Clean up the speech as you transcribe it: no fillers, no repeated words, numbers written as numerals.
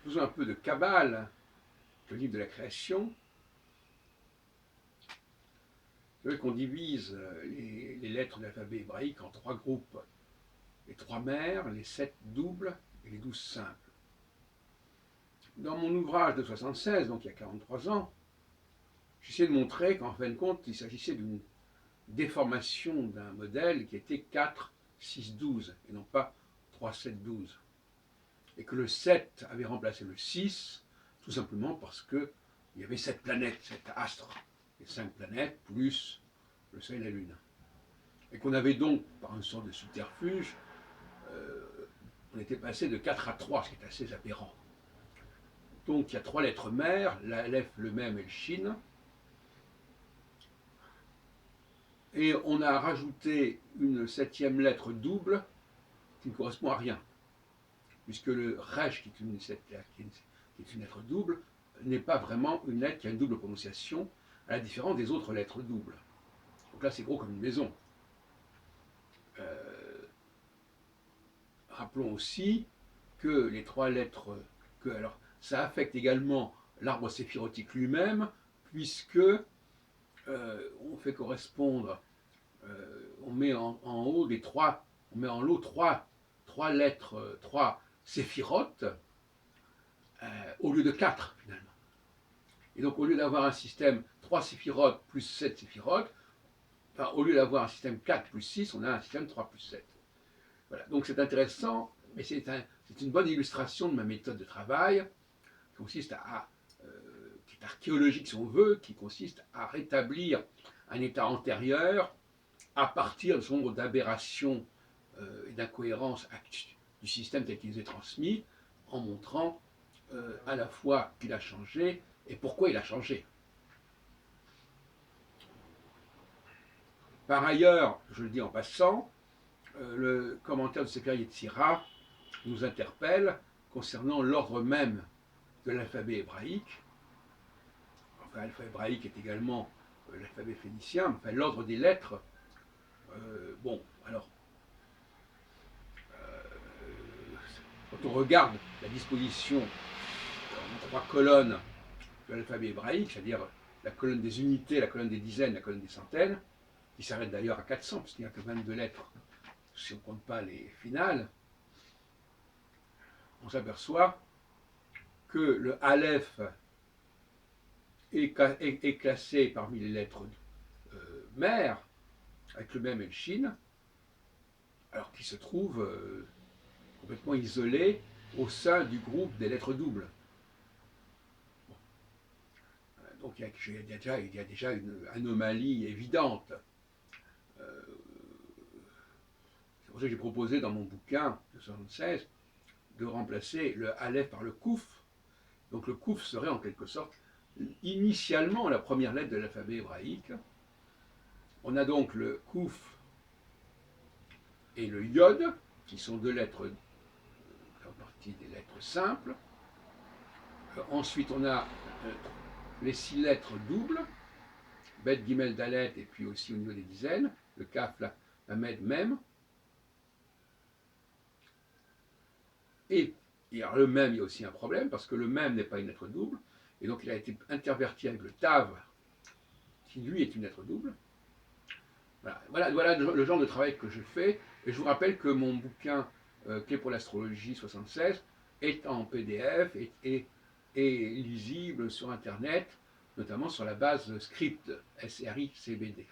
faisons un peu de Kabbale, le livre de la création. Vous voyez qu'on divise les lettres de l'alphabet hébraïque en 3 groupes. Les 3 mères, les 7 doubles et les 12 simples. Dans mon ouvrage de 76, donc il y a 43 ans, j'essaie de montrer qu'en fin de compte, il s'agissait d'une déformation d'un modèle qui était 4, 6, 12, et non pas 3, 7, 12. Et que le 7 avait remplacé le 6, tout simplement parce qu'il y avait 7 planètes, 7 astres, et 5 planètes, plus le Soleil et la Lune. Et qu'on avait donc, par une sorte de subterfuge, on était passé de 4 à 3, ce qui est assez aberrant. Donc il y a 3 lettres mères, l'Aleph, le Mem et le Shin. Et on a rajouté une 7e lettre double qui ne correspond à rien. Puisque le Resh, qui est une lettre double, n'est pas vraiment une lettre qui a une double prononciation, à la différence des autres lettres doubles. Donc là, c'est gros comme une maison. Rappelons aussi que les 3 lettres, alors, ça affecte également l'arbre séphirotique lui-même, puisque on fait correspondre, on met en haut des 3, on met en lot 3 lettres, 3 séphirotes, au lieu de 4 finalement. Et donc au lieu d'avoir un système 3 séphirotes plus 7 séphirotes, enfin, au lieu d'avoir un système 4 plus 6, on a un système 3 plus 7. Voilà, donc c'est intéressant, mais c'est une bonne illustration de ma méthode de travail, qui consiste qui est archéologique si on veut, qui consiste à rétablir un état antérieur à partir de son nombre d'aberrations et d'incohérences du système tel qu'il nous est transmis, en montrant à la fois qu'il a changé et pourquoi il a changé. Par ailleurs, je le dis en passant, le commentaire de Sefer Yetzirah nous interpelle concernant l'ordre même de l'alphabet hébraïque. Enfin, l'alphabet hébraïque est également l'alphabet phénicien, enfin l'ordre des lettres. Bon, alors, quand on regarde la disposition en 3 colonnes de l'alphabet hébraïque, c'est-à-dire la colonne des unités, la colonne des dizaines, la colonne des centaines, qui s'arrête d'ailleurs à 400, puisqu'il n'y a que 22 lettres, si on ne compte pas les finales, on s'aperçoit que le Aleph est classé parmi les lettres mères, avec le Mem et le Shin, alors qu'il se trouve complètement isolé au sein du groupe des lettres doubles. Bon. Donc il y a déjà une anomalie évidente. C'est pour ça que j'ai proposé dans mon bouquin de 76 de remplacer le Aleph par le Kouf. Donc le Kouf serait en quelque sorte initialement la première lettre de l'alphabet hébraïque. On a donc le Kouf et le Yod, qui sont 2 lettres qui font partie des lettres simples. Ensuite, on a les 6 lettres doubles, Bet, Gimel, Dalet, et puis aussi au niveau des dizaines, le Kaf, la Med, Mem. Et alors, le Mem, il y a aussi un problème, parce que le Mem n'est pas une lettre double, et donc il a été interverti avec le Tav, qui lui est une lettre double. Voilà le genre de travail que je fais. Et je vous rappelle que mon bouquin Clé pour l'astrologie 76 est en PDF et lisible sur Internet, notamment sur la base Script, SRI-CBD.